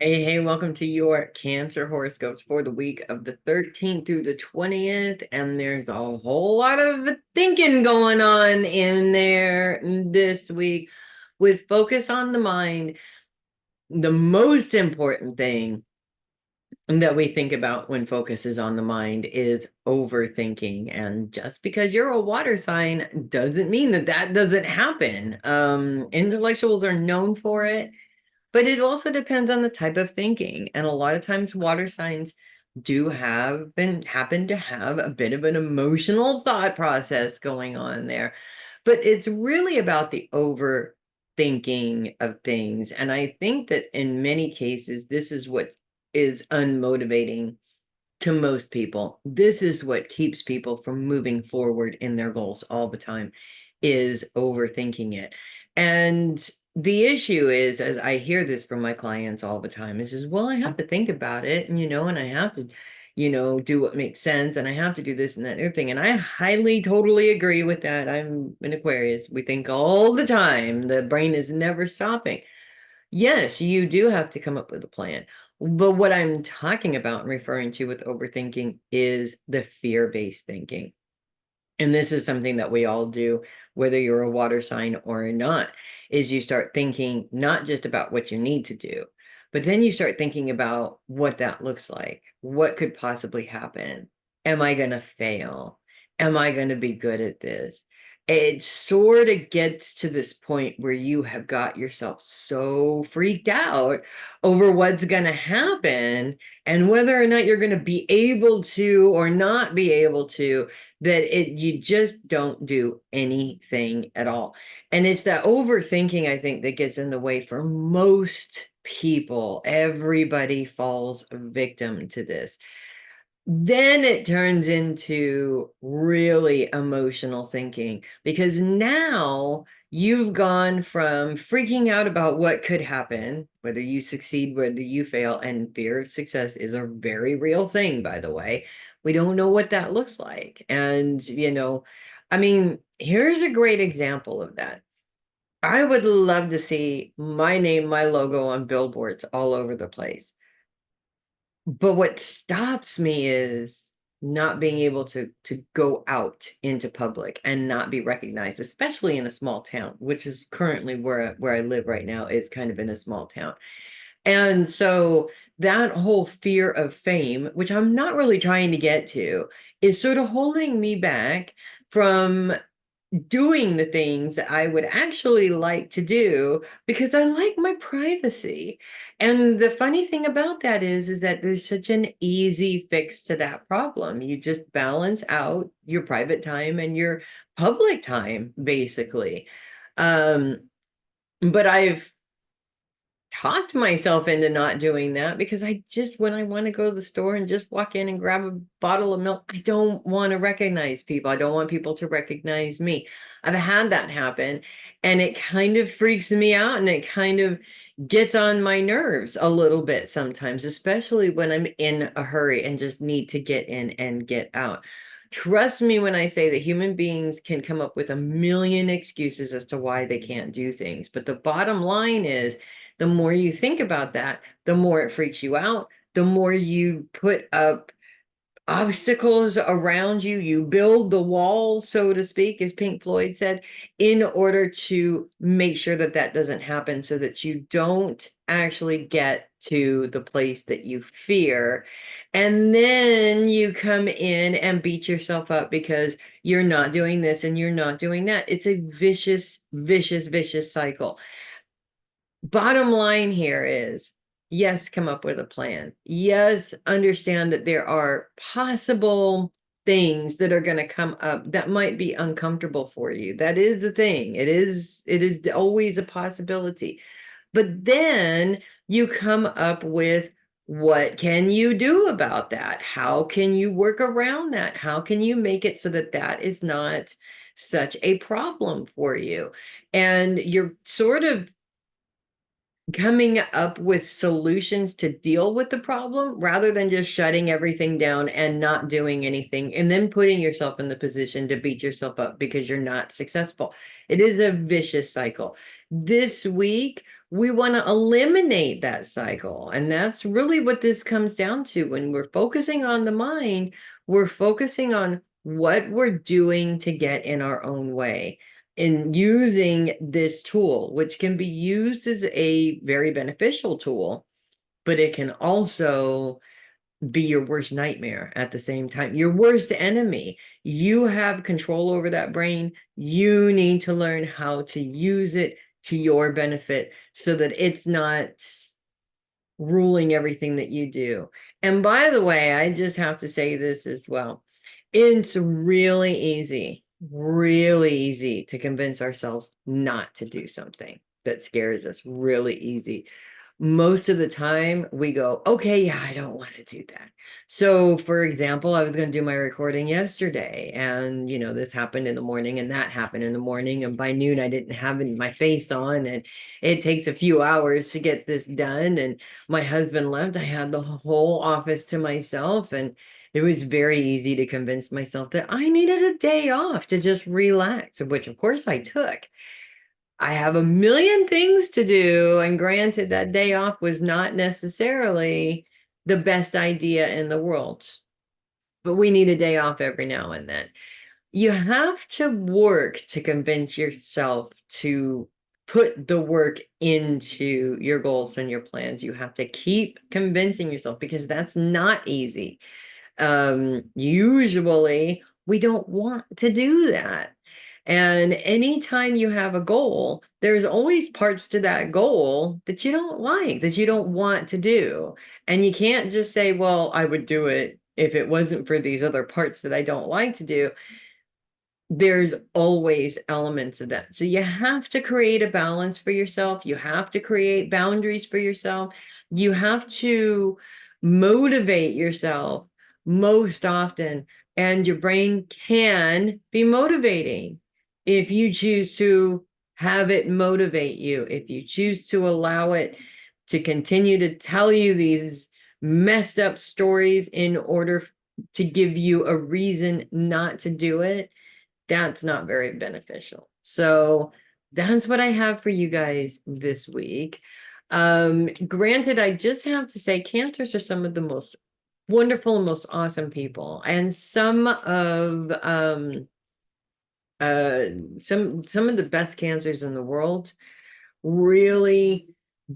Hey, welcome to your Cancer horoscopes for the week of the 13th through the 20th. And there's a whole lot of thinking going on in there this week with focus on the mind. The most important thing that we think about when focus is on the mind is overthinking. And just because you're a water sign doesn't mean that that doesn't happen. Intellectuals are known for it, but it also depends on the type of thinking. And a lot of times water signs do have and happen to have a bit of an emotional thought process going on there. But it's really about the overthinking of things. And I think that in many cases, this is what is unmotivating to most people. This is what keeps people from moving forward in their goals all the time, is overthinking it. And the issue is, as I hear this from my clients all the time, is well, I have to think about it, and I have to, do what makes sense, and I have to do this and that other thing. And I highly, totally agree with that. I'm an Aquarius. We think all the time. The brain is never stopping. Yes, you do have to come up with a plan. But what I'm talking about and referring to with overthinking is the fear-based thinking. And this is something that we all do, whether you're a water sign or not, is you start thinking not just about what you need to do, but then you start thinking about what that looks like. What could possibly happen? Am I going to fail? Am I going to be good at this? It sort of gets to this point where you have got yourself so freaked out over what's going to happen and whether or not you're going to be able to or not be able to, that you just don't do anything at all. And it's that overthinking, I think, that gets in the way for most people. Everybody falls victim to this. Then it turns into really emotional thinking because now you've gone from freaking out about what could happen, whether you succeed, whether you fail, and fear of success is a very real thing, by the way. We don't know what that looks like. And, I mean, here's a great example of that. I would love to see my name, my logo on billboards all over the place. But what stops me is not being able to go out into public and not be recognized, especially in a small town, which is currently where I live right now, is kind of in a small town. And so that whole fear of fame, which I'm not really trying to get to, is sort of holding me back from doing the things that I would actually like to do because I like my privacy. And the funny thing about that is that there's such an easy fix to that problem. You just balance out your private time and your public time, basically. Um, but I've talked myself into not doing that because when I want to go to the store and just walk in and grab a bottle of milk, I don't want to recognize people. I don't want people to recognize me. I've had that happen and it kind of freaks me out and it kind of gets on my nerves a little bit sometimes, especially when I'm in a hurry and just need to get in and get out. Trust me when I say that human beings can come up with a million excuses as to why they can't do things. But the bottom line is, the more you think about that, the more it freaks you out, the more you put up obstacles around you. You build the wall, so to speak, as Pink Floyd said, in order to make sure that that doesn't happen so that you don't actually get to the place that you fear. And then you come in and beat yourself up because you're not doing this and you're not doing that. It's a vicious, vicious, vicious cycle. Bottom line here is, yes, come up with a plan. Yes, understand that there are possible things that are going to come up that might be uncomfortable for you. That is a thing. It is always a possibility. But then you come up with, what can you do about that? How can you work around that? How can you make it so that that is not such a problem for you? And you're sort of coming up with solutions to deal with the problem rather than just shutting everything down and not doing anything and then putting yourself in the position to beat yourself up because you're not successful. It is a vicious cycle. This week, we want to eliminate that cycle. And that's really what this comes down to. When we're focusing on the mind, we're focusing on what we're doing to get in our own way in using this tool, which can be used as a very beneficial tool, but it can also be your worst nightmare at the same time, your worst enemy. You have control over that brain. You need to learn how to use it to your benefit so that it's not ruling everything that you do. And by the way, I just have to say this as well. It's really easy to convince ourselves not to do something that scares us. Really easy. Most of the time we go, okay, yeah, I don't want to do that. So for example, I was going to do my recording yesterday and, this happened in the morning and that happened in the morning. And by noon, I didn't have my face on and it takes a few hours to get this done. And my husband left. I had the whole office to myself and it was very easy to convince myself that I needed a day off to just relax, which of course I took. I have a million things to do. And granted, that day off was not necessarily the best idea in the world, but we need a day off every now and then. You have to work to convince yourself to put the work into your goals and your plans. You have to keep convincing yourself because that's not easy. Usually we don't want to do that. And anytime you have a goal, there's always parts to that goal that you don't like, that you don't want to do. And you can't just say, well, I would do it if it wasn't for these other parts that I don't like to do. There's always elements of that. So you have to create a balance for yourself. You have to create boundaries for yourself. You have to motivate yourself most often. And your brain can be motivating if you choose to have it motivate you, if you choose to allow it to continue to tell you these messed up stories in order to give you a reason not to do it. That's not very beneficial. So that's what I have for you guys this week. Granted, I just have to say cancers are some of the most wonderful and most awesome people. And uh some of the best cancers in the world really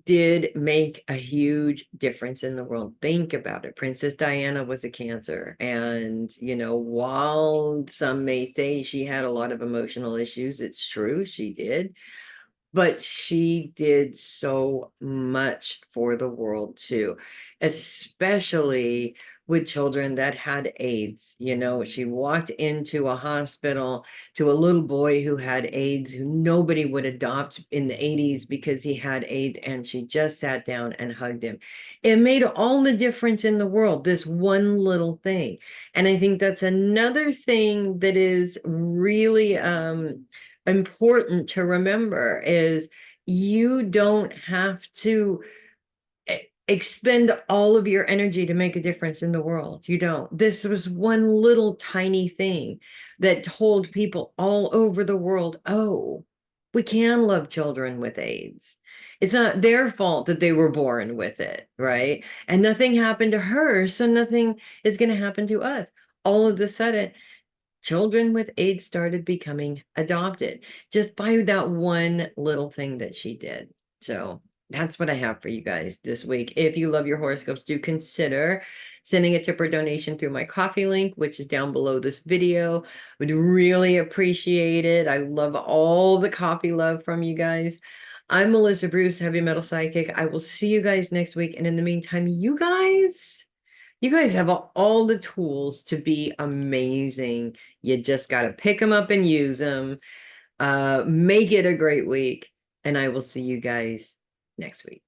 did make a huge difference in the world. Think about it. Princess Diana was a Cancer. And, while some may say she had a lot of emotional issues, it's true, she did. But she did so much for the world too, especially with children that had AIDS. She walked into a hospital to a little boy who had AIDS, who nobody would adopt in the 80s because he had AIDS, and she just sat down and hugged him. It made all the difference in the world, this one little thing. And I think that's another thing that is really important to remember is you don't have to expend all of your energy to make a difference in the world. You don't. This was one little tiny thing that told people all over the world, oh, we can love children with AIDS. It's not their fault that they were born with it, right? And nothing happened to her, so nothing is going to happen to us. All of a sudden, children with AIDS started becoming adopted just by that one little thing that she did. So that's what I have for you guys this week. If you love your horoscopes, do consider sending a tip or donation through my Ko-fi link, which is down below this video. Would really appreciate it. I love all the Ko-fi love from you guys. I'm Melissa Bruce, Heavy Metal Psychic. I will see you guys next week. And in the meantime, you guys have all the tools to be amazing. You just got to pick them up and use them. Make it a great week. And I will see you guys next week.